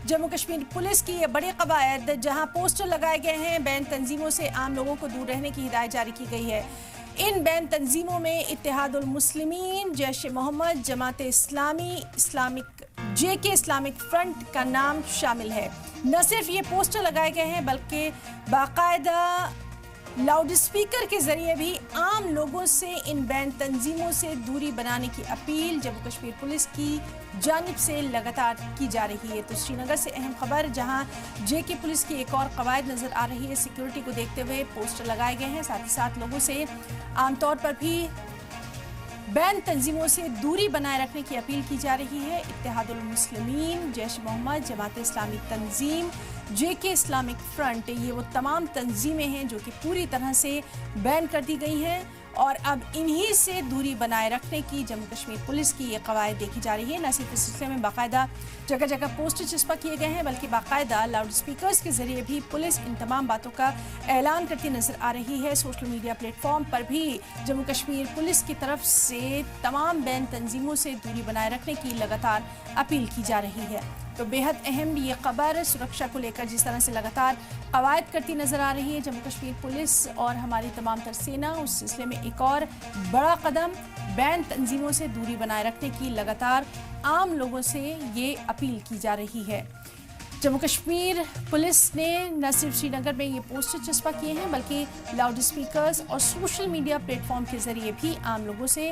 Jammu Kashmir police की ये बड़ी कवायद, जहां पोस्टर लगाए गए हैं, बैन तंजीमों से आम लोगों को दूर रहने की हिदायत जारी की गई है। इन बैन तंजीमों में इत्तेहादुल मुस्लिमीन, जैश ए मोहम्मद, जमात इस्लामी, इस्लामिक फ्रंट का नाम शामिल है। न सिर्फ ये पोस्टर लगाए गए हैं बल्कि बाकायदा लाउड स्पीकर के जरिए भी आम लोगों से इन बैन तंजीमों से दूरी बनाने की अपील जम्मू कश्मीर पुलिस की जानिब से लगातार की जा रही है। तो श्रीनगर से अहम खबर, जहां जेके पुलिस की एक और कवायद नजर आ रही है। सिक्योरिटी को देखते हुए पोस्टर लगाए गए हैं, साथ ही साथ लोगों से आमतौर पर भी बैन तंजीमों से दूरी बनाए रखने की अपील की जा रही है। इत्तेहादुल मुस्लिमीन, जैश मोहम्मद, जमात इस्लामी तंजीम, जेके इस्लामिक फ्रंट, ये वो तमाम तंजीमें हैं जो कि पूरी तरह से बैन कर दी गई हैं और अब इन्हीं से दूरी बनाए रखने की जम्मू कश्मीर पुलिस की ये कवायद देखी जा रही है। न सिर्फ इस सिलसिले में बाकायदा जगह जगह पोस्टर चिस्पा किए गए हैं बल्कि बाकायदा लाउड स्पीकर्स के जरिए भी पुलिस इन तमाम बातों का ऐलान करती नजर आ रही है। सोशल मीडिया प्लेटफॉर्म पर भी जम्मू कश्मीर पुलिस की तरफ से तमाम बैन तंजीमों से दूरी बनाए रखने की लगातार अपील की जा रही है। तो बेहद अहम ये खबर सुरक्षा को लेकर जिस तरह से लगातार कवायद करती नजर आ रही है जम्मू कश्मीर पुलिस और हमारी तमाम तर सेना, उस सिलसिले में एक और बड़ा कदम बैन तंजीमों से दूरी बनाए रखने की लगातार आम लोगों से ये अपील की जा रही है। जम्मू कश्मीर पुलिस ने न सिर्फ श्रीनगर में ये पोस्टर चिस्पा किए हैं बल्कि लाउड स्पीकर्स और सोशल मीडिया प्लेटफॉर्म के जरिए भी आम लोगों से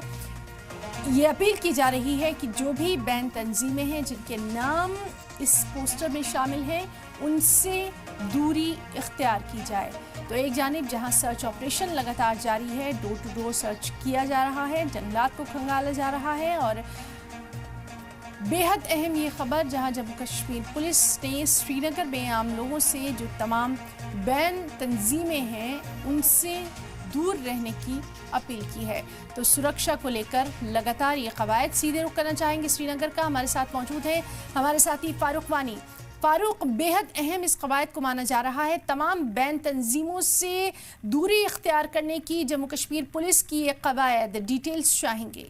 ये अपील की जा रही है कि जो भी बैन तंजीमें हैं जिनके नाम इस पोस्टर में शामिल हैं उनसे दूरी इख्तियार की जाए। तो एक जानिब जहां सर्च ऑपरेशन लगातार जारी है, डोर टू डोर सर्च किया जा रहा है, जंगलात को खंगाला जा रहा है, और बेहद अहम ये खबर जहां जम्मू कश्मीर पुलिस ने श्रीनगर में आम लोगों से जो तमाम बैन तंजीमें हैं उनसे दूर रहने की अपील की है। तो सुरक्षा को लेकर लगातार ये कवायद, सीधे रुख करना चाहेंगे श्रीनगर का। हमारे साथ मौजूद है हमारे साथी फारूक वानी। फारूक, बेहद अहम इस कवायद को माना जा रहा है, तमाम बैन तंजीमों से दूरी इख्तियार करने की जम्मू कश्मीर पुलिस की ये कवायद, डिटेल्स चाहेंगे।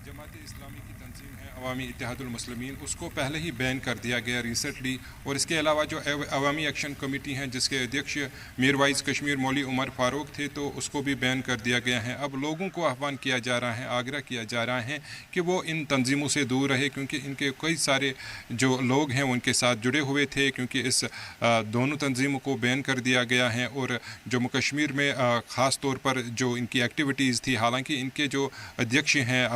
जमात इस्लामी की तंजीम है अवामी इत्तेहादुल मुस्लिमीन, उसको पहले ही बैन कर दिया गया रिसेंटली। और इसके अलावा जो अवामी एक्शन कमेटी हैं जिसके अध्यक्ष मीरवाइज कश्मीर मौली उमर फारूक थे, तो उसको भी बैन कर दिया गया है। अब लोगों को आह्वान किया जा रहा है, आग्रह किया जा रहा है कि वो इन तंजीमों से दूर रहे, क्योंकि इनके कई सारे जो लोग हैं उनके साथ जुड़े हुए थे, क्योंकि इस दोनों तंजीमों को बैन कर दिया गया है। और जम्मू कश्मीर में ख़ास तौर पर जो इनकी एक्टिविटीज़ थी, हालांकि इनके जो अध्यक्ष हैं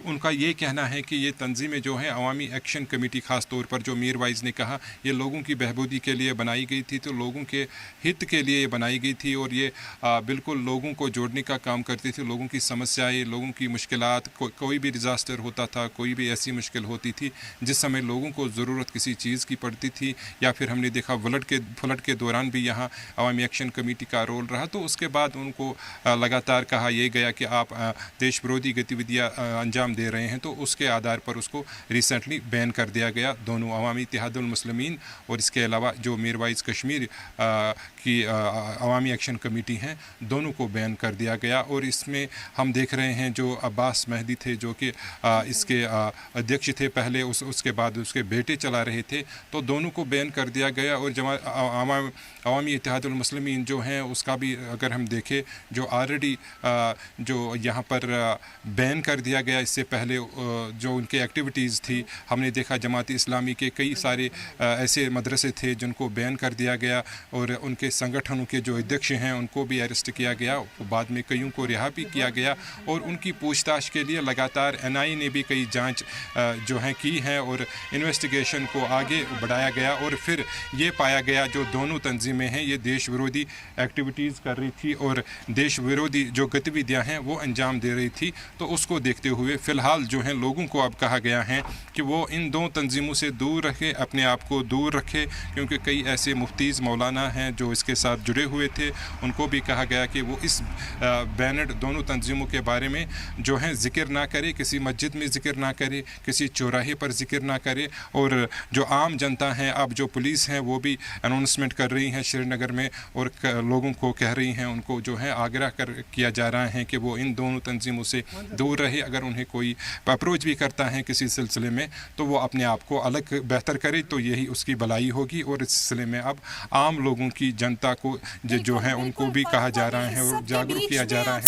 उनका ये कहना है कि ये तंजीमें जो हैं अवामी एक्शन कमेटी, ख़ास तौर पर जो मीर वाइज ने कहा, ये लोगों की बहबूदी के लिए बनाई गई थी, तो लोगों के हित के लिए ये बनाई गई थी और ये बिल्कुल लोगों को जोड़ने का काम करती थी। लोगों की समस्याएं, लोगों की मुश्किलात, कोई भी डिज़ास्टर होता था, कोई भी ऐसी मुश्किल होती थी जिस समय लोगों को ज़रूरत किसी चीज़ की पड़ती थी, या फिर हमने देखा फ्लड के दौरान भी यहाँ अवामी एक्शन कमेटी का रोल रहा। तो उसके बाद उनको लगातार कहा यह गया कि आप देश विरोधी गतिविधियाँ अंजाम दे रहे हैं, तो उसके आधार पर उसको रिसेंटली बैन कर दिया गया। दोनों अवामी इत्तेहादुल मुस्लिमीन और इसके अलावा जो मीरवाइज कश्मीर की अवामी एक्शन कमेटी हैं, दोनों को बैन कर दिया गया। और इसमें हम देख रहे हैं जो अब्बास मेहदी थे, जो कि इसके अध्यक्ष थे पहले, उसके बाद उसके बेटे चला रहे थे, तो दोनों को बैन कर दिया गया। और अवामी इत्तेहादुल मुस्लिमीन जो हैं उसका भी अगर हम देखें, जो ऑलरेडी जो यहाँ पर बैन कर दिया गया, इससे पहले जो उनकी एक्टिविटीज़ थी, हमने देखा जमात इस्लामी के कई सारे ऐसे मदरसे थे जिनको बैन कर दिया गया और उनके संगठनों के जो अध्यक्ष हैं उनको भी अरेस्ट किया गया। बाद में कईयों को रिहा भी किया गया और उनकी पूछताछ के लिए लगातार NIA ने भी कई जांच जो हैं की हैं और इन्वेस्टिगेशन को आगे बढ़ाया गया। और फिर ये पाया गया जो दोनों तंजीमें हैं ये देश विरोधी एक्टिविटीज़ कर रही थी और देश विरोधी जो गतिविधियाँ हैं वो अंजाम दे रही थी। तो उसको देखते हुए फ़िलहाल जो है लोगों को अब कहा गया है कि वो इन दो तंजीमों से दूर रखे, अपने आप को दूर रखे, क्योंकि कई ऐसे मुफ्तीज़ मौलाना हैं जो इसके साथ जुड़े हुए थे, उनको भी कहा गया कि वो इस बैनड दोनों तंजीमों के बारे में जो है ज़िक्र ना करे, किसी मस्जिद में ज़िक्र ना करे, किसी चौराहे पर ज़िक्र ना करे। और जो आम जनता है, अब जो पुलिस हैं वो भी अनाउंसमेंट कर रही हैं श्रीनगर में और लोगों को कह रही हैं, उनको जो है आग्रह किया जा रहा है कि वो इन दोनों तंजीमों से दूर रहे। अगर उन्हें कोई अप्रोच بھی کرتا ہے کسی سلسلے میں تو وہ اپنے آپ کو الگ بہتر کرے تو یہی اس کی بھلائی ہوگی. اور اس سلسلے میں اب عام لوگوں کی جنتا کو جو ہیں ان کو بھی کہا جا رہا ہے اور جاگرک کیا جا رہا ہے.